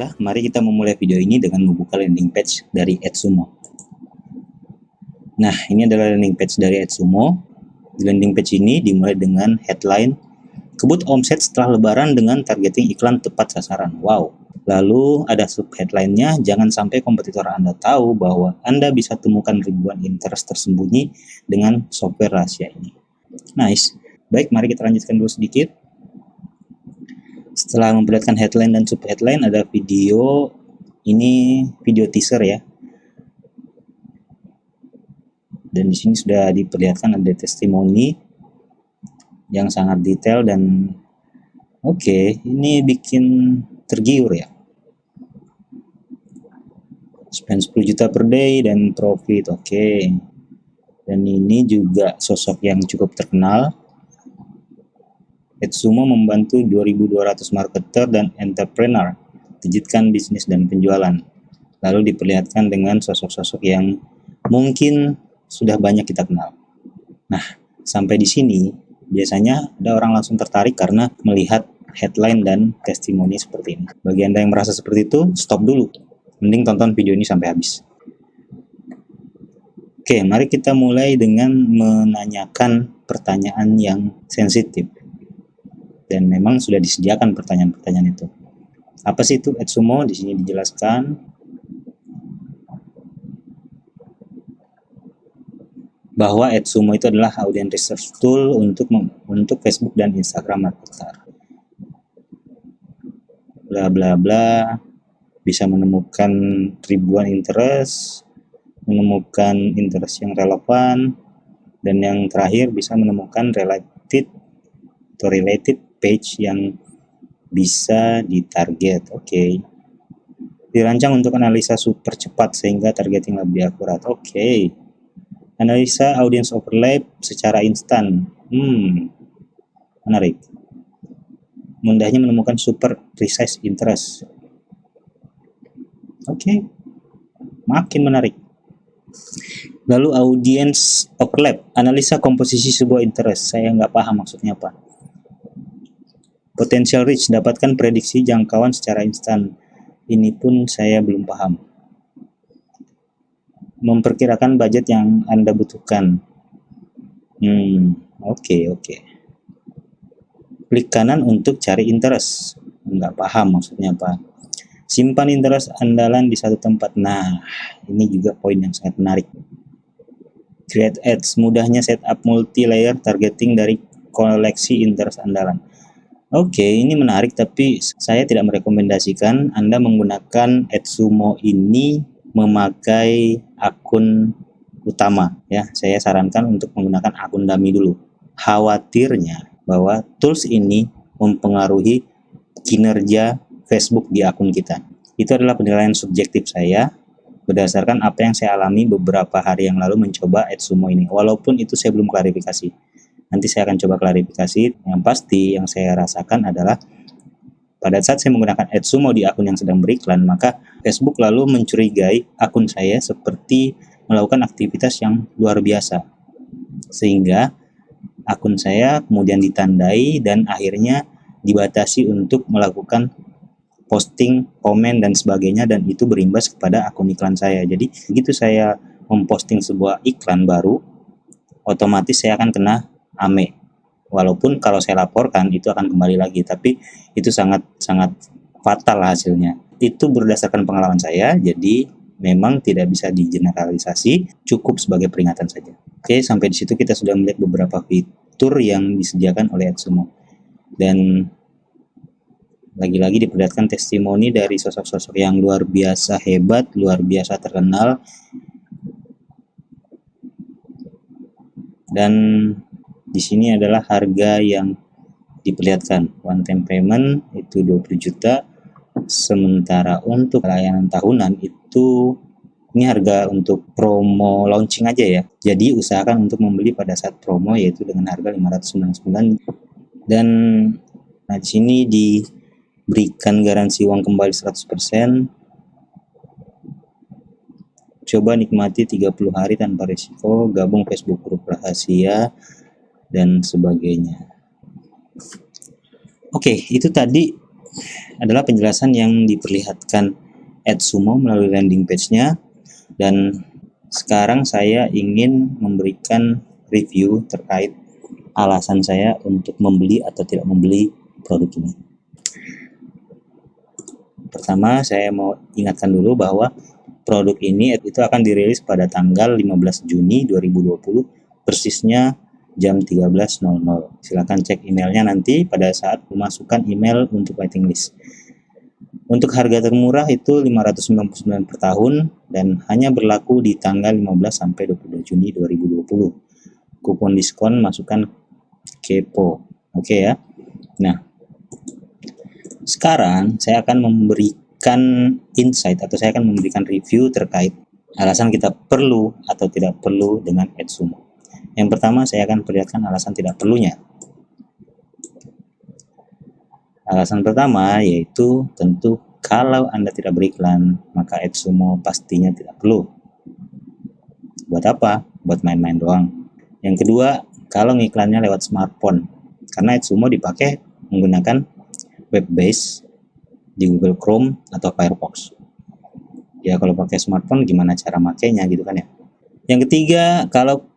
Baiklah, mari kita memulai video ini dengan membuka landing page dari AdSumo. Nah, ini adalah landing page dari AdSumo. Di landing page ini dimulai dengan headline, kebut omset setelah lebaran dengan targeting iklan tepat sasaran. Wow. Lalu ada sub headline-nya, jangan sampai kompetitor Anda tahu bahwa Anda bisa temukan ribuan interest tersembunyi dengan software rahasia ini. Nice. Baik, mari kita lanjutkan dulu sedikit. Setelah memperlihatkan headline dan sub headline, ada video, ini video teaser ya. Dan di sini sudah diperlihatkan ada testimoni yang sangat detail dan oke, ini bikin tergiur ya. Spend 10 juta per day dan profit, oke. Dan ini juga sosok yang cukup terkenal. AdSumo membantu 2.200 marketer dan entrepreneur digitkan bisnis dan penjualan. Lalu diperlihatkan dengan sosok-sosok yang mungkin sudah banyak kita kenal. Nah, sampai di sini biasanya ada orang langsung tertarik karena melihat headline dan testimoni seperti ini. Bagi Anda yang merasa seperti itu, stop dulu. Mending tonton video ini sampai habis. Oke, mari kita mulai dengan menanyakan pertanyaan yang sensitif. Dan memang sudah disediakan pertanyaan-pertanyaan itu. Apa sih itu AdSumo? Di sini dijelaskan bahwa AdSumo itu adalah audience research tool untuk Facebook dan Instagram marketer. Bla bla bla, bisa menemukan ribuan interest, menemukan interest yang relevan, dan yang terakhir bisa menemukan related page yang bisa ditarget. Oke. Dirancang untuk analisa super cepat sehingga targeting lebih akurat. Oke. Analisa audience overlap secara instan. Menarik. Mudahnya menemukan super precise interest. Oke. Makin menarik. Lalu audience overlap, analisa komposisi sebuah interest. Saya nggak paham maksudnya apa. Potential reach, dapatkan prediksi jangkauan secara instan. Ini pun saya belum paham. Memperkirakan budget yang Anda butuhkan. Oke. Klik kanan untuk cari interest. Nggak paham maksudnya apa. Simpan interest andalan di satu tempat. Nah, ini juga poin yang sangat menarik. Create ads, mudahnya setup multi-layer targeting dari koleksi interest andalan. Oke, ini menarik, tapi saya tidak merekomendasikan Anda menggunakan AdSumo ini memakai akun utama ya. Saya sarankan untuk menggunakan akun dummy dulu. Khawatirnya bahwa tools ini mempengaruhi kinerja Facebook di akun kita. Itu adalah penilaian subjektif saya berdasarkan apa yang saya alami beberapa hari yang lalu mencoba AdSumo ini. Walaupun itu saya belum klarifikasi. Nanti saya akan coba klarifikasi. Yang pasti yang saya rasakan adalah pada saat saya menggunakan AdSumo di akun yang sedang beriklan, maka Facebook lalu mencurigai akun saya seperti melakukan aktivitas yang luar biasa. Sehingga akun saya kemudian ditandai dan akhirnya dibatasi untuk melakukan posting, komen, dan sebagainya, dan itu berimbas kepada akun iklan saya. Jadi begitu saya memposting sebuah iklan baru, otomatis saya akan kena AME. Walaupun kalau saya laporkan itu akan kembali lagi, tapi itu sangat fatal hasilnya. Itu berdasarkan pengalaman saya, jadi memang tidak bisa digeneralisasi, cukup sebagai peringatan saja. Oke, sampai di situ kita sudah melihat beberapa fitur yang disediakan oleh AdSumo. Dan lagi-lagi diperlihatkan testimoni dari sosok-sosok yang luar biasa hebat, luar biasa terkenal. Dan di sini adalah harga yang diperlihatkan. One time payment itu 20 juta. Sementara untuk layanan tahunan itu ini harga untuk promo launching aja ya. Jadi usahakan untuk membeli pada saat promo yaitu dengan harga 599. Dan di sini diberikan garansi uang kembali 100%. Coba nikmati 30 hari tanpa risiko, gabung Facebook grup rahasia, dan sebagainya. Oke, itu tadi adalah penjelasan yang diperlihatkan AdSumo melalui landing page-nya, dan sekarang saya ingin memberikan review terkait alasan saya untuk membeli atau tidak membeli produk ini. Pertama, saya mau ingatkan dulu bahwa produk ini itu akan dirilis pada tanggal 15 Juni 2020, persisnya jam 13.00. Silakan cek emailnya nanti pada saat memasukkan email untuk waiting list. Untuk harga termurah itu 599 per tahun dan hanya berlaku di tanggal 15 sampai 22 Juni 2020. Kupon diskon masukkan kepo. Oke ya. Nah, sekarang saya akan memberikan insight atau saya akan memberikan review terkait alasan kita perlu atau tidak perlu dengan AdSumo. Yang pertama, saya akan perlihatkan alasan tidak perlunya. Alasan pertama yaitu tentu kalau Anda tidak beriklan, maka AdSumo pastinya tidak perlu. Buat apa? Buat main-main doang. Yang kedua, kalau ngiklannya lewat smartphone, karena AdSumo dipakai menggunakan web base di Google Chrome atau Firefox. Ya kalau pakai smartphone gimana cara makainya gitu kan ya. Yang ketiga, kalau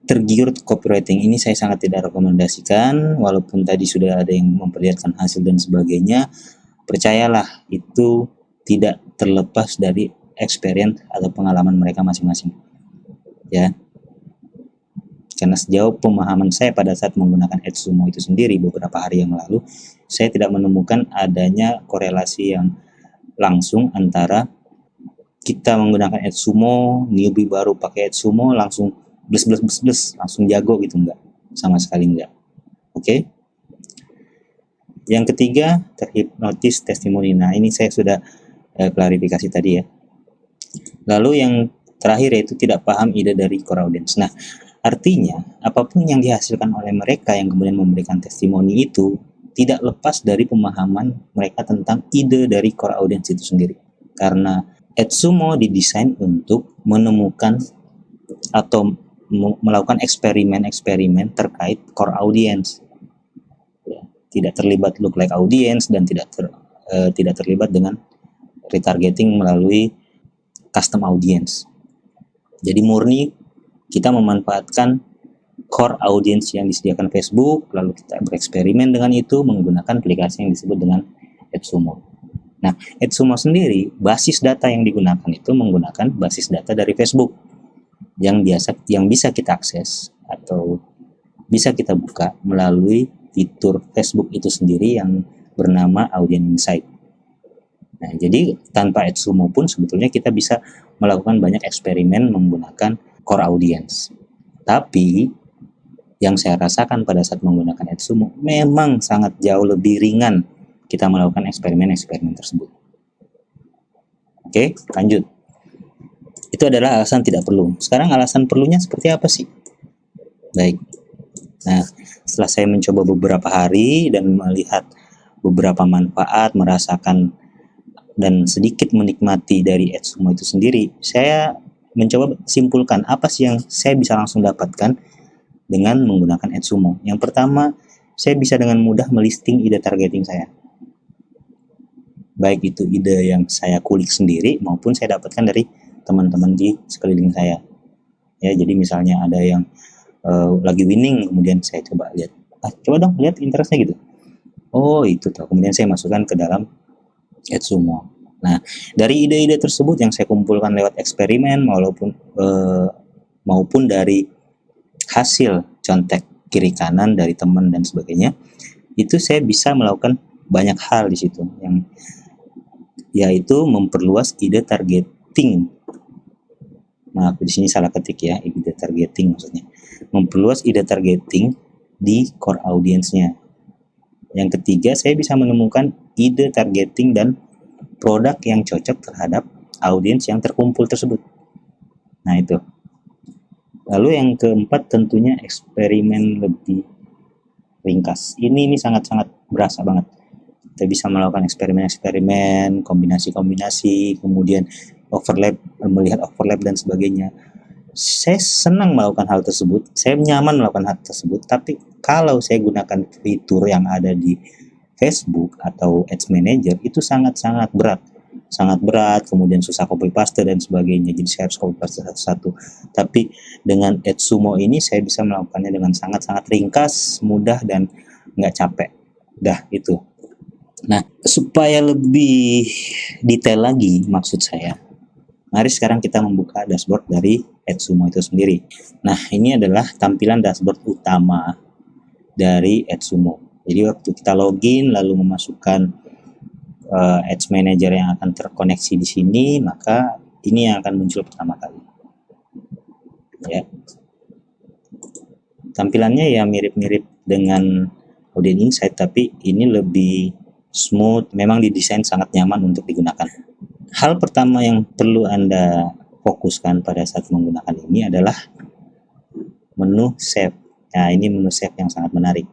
tergiur copywriting, ini saya sangat tidak rekomendasikan, walaupun tadi sudah ada yang memperlihatkan hasil dan sebagainya. Percayalah, itu tidak terlepas dari experience atau pengalaman mereka masing-masing. Ya. Karena sejauh pemahaman saya pada saat menggunakan AdSumo itu sendiri beberapa hari yang lalu, saya tidak menemukan adanya korelasi yang langsung antara kita menggunakan AdSumo, newbie baru pakai AdSumo langsung bles langsung jago gitu, enggak, sama sekali enggak. Oke. Yang ketiga, terhipnotis testimoni. Nah, ini saya sudah klarifikasi tadi ya. Lalu yang terakhir yaitu tidak paham ide dari core audience. Nah, artinya apapun yang dihasilkan oleh mereka yang kemudian memberikan testimoni itu tidak lepas dari pemahaman mereka tentang ide dari core audience itu sendiri. Karena AdSumo didesain untuk menemukan atau melakukan eksperimen-eksperimen terkait core audience, ya, tidak terlibat lookalike audience dan tidak terlibat dengan retargeting melalui custom audience. Jadi murni kita memanfaatkan core audience yang disediakan Facebook, lalu kita bereksperimen dengan itu menggunakan aplikasi yang disebut dengan AdSumo. Nah, AdSumo sendiri basis data yang digunakan itu menggunakan basis data dari Facebook yang bisa kita akses atau bisa kita buka melalui fitur Facebook itu sendiri yang bernama Audience Insight. Nah, jadi tanpa AdSumo pun sebetulnya kita bisa melakukan banyak eksperimen menggunakan core audience. Tapi yang saya rasakan pada saat menggunakan AdSumo memang sangat jauh lebih ringan kita melakukan eksperimen-eksperimen tersebut. Oke, lanjut. Itu adalah alasan tidak perlu. Sekarang alasan perlunya seperti apa sih? Baik. Nah, setelah saya mencoba beberapa hari dan melihat beberapa manfaat, merasakan dan sedikit menikmati dari AdSumo itu sendiri, saya mencoba simpulkan apa sih yang saya bisa langsung dapatkan dengan menggunakan AdSumo. Yang pertama, saya bisa dengan mudah melisting ide targeting saya. Baik itu ide yang saya kulik sendiri maupun saya dapatkan dari teman-teman di sekeliling saya. Ya, jadi misalnya ada yang lagi winning, kemudian saya coba lihat, coba dong lihat interestnya gitu. Oh itu tuh, kemudian saya masukkan ke dalam AdSumo. Nah, dari ide-ide tersebut yang saya kumpulkan lewat eksperimen maupun dari hasil contek kiri kanan dari teman dan sebagainya, itu saya bisa melakukan banyak hal di situ, yang yaitu memperluas ide targeting. Nah, di sini salah ketik ya, ide targeting maksudnya. Memperluas ide targeting di core audience-nya. Yang ketiga, saya bisa menemukan ide targeting dan produk yang cocok terhadap audiens yang terkumpul tersebut. Nah, itu. Lalu yang keempat tentunya eksperimen lebih ringkas. Ini sangat-sangat berasa banget. Kita bisa melakukan eksperimen-eksperimen, kombinasi-kombinasi, kemudian melihat overlap dan sebagainya. Saya senang melakukan hal tersebut, saya nyaman melakukan hal tersebut, tapi kalau saya gunakan fitur yang ada di Facebook atau Ads Manager itu sangat-sangat berat, kemudian susah copy paste dan sebagainya, jadi saya harus copy paste satu-satu. Tapi dengan AdSumo ini saya bisa melakukannya dengan sangat-sangat ringkas, mudah, dan nggak capek. Dah itu. Nah, supaya lebih detail lagi maksud saya, mari sekarang kita membuka dashboard dari AdSumo itu sendiri. Nah, ini adalah tampilan dashboard utama dari AdSumo. Jadi waktu kita login lalu memasukkan Ads Manager yang akan terkoneksi di sini, maka ini yang akan muncul pertama kali. Ya. Tampilannya ya mirip-mirip dengan Audience Insight, tapi ini lebih smooth, memang didesain sangat nyaman untuk digunakan. Hal pertama yang perlu Anda fokuskan pada saat menggunakan ini adalah menu save. Nah, ini menu save yang sangat menarik.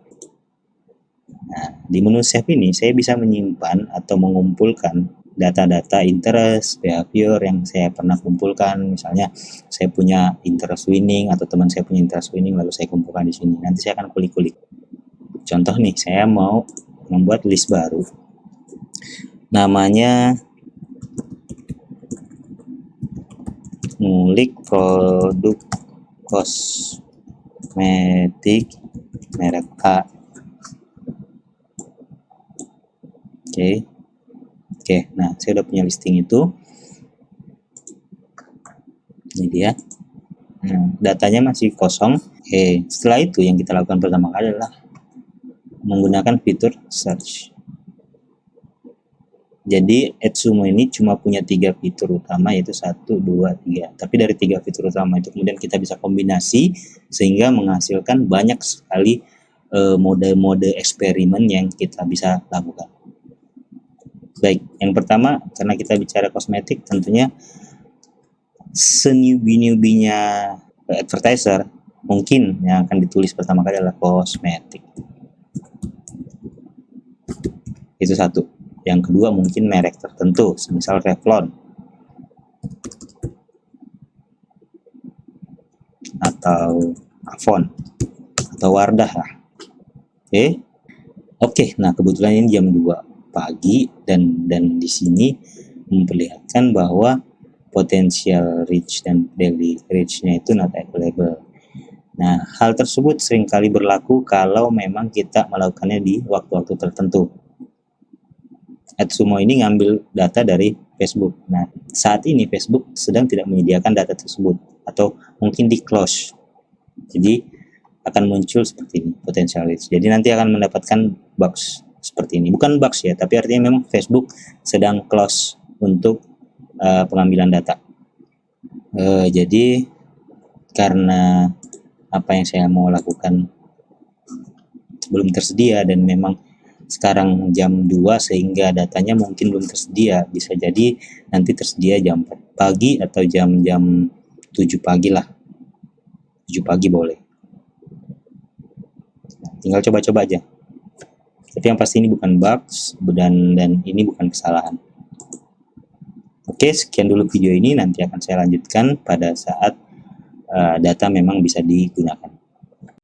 Nah, di menu save ini saya bisa menyimpan atau mengumpulkan data-data interest, behavior yang saya pernah kumpulkan. Misalnya saya punya interest winning atau teman saya punya interest winning, lalu saya kumpulkan di sini. Nanti saya akan kulik-kulik. Contoh nih, saya mau membuat list baru. Namanya ngulik produk kosmetik merek A. Oke, nah saya udah punya listing itu. Ini dia. Datanya masih kosong. Setelah itu yang kita lakukan pertama kali adalah menggunakan fitur search. Jadi AdSumo ini cuma punya 3 fitur utama, yaitu 1, 2, 3. Tapi dari 3 fitur utama itu kemudian kita bisa kombinasi sehingga menghasilkan banyak sekali mode-mode eksperimen yang kita bisa lakukan. Baik, yang pertama karena kita bicara kosmetik, tentunya senewbie-newbie-nya advertiser mungkin yang akan ditulis pertama kali adalah kosmetik. Itu satu. Yang kedua mungkin merek tertentu, misal Revlon atau Avon atau Wardah lah. Oke, nah kebetulan ini jam 2 pagi dan di sini memperlihatkan bahwa potensial reach dan daily reach-nya itu not available. Nah, hal tersebut seringkali berlaku kalau memang kita melakukannya di waktu-waktu tertentu. AdSumo ini ngambil data dari Facebook. Nah, saat ini Facebook sedang tidak menyediakan data tersebut atau mungkin di close. Jadi akan muncul seperti ini, potential reach. Jadi nanti akan mendapatkan box seperti ini. Bukan box ya, tapi artinya memang Facebook sedang close untuk pengambilan data. Jadi karena apa yang saya mau lakukan belum tersedia dan memang sekarang jam 2 sehingga datanya mungkin belum tersedia, bisa jadi nanti tersedia jam 4 pagi atau jam 7 pagi lah. 7 pagi boleh. Tinggal coba-coba aja. Tapi yang pasti ini bukan bugs dan ini bukan kesalahan. Oke, sekian dulu video ini, nanti akan saya lanjutkan pada saat data memang bisa digunakan.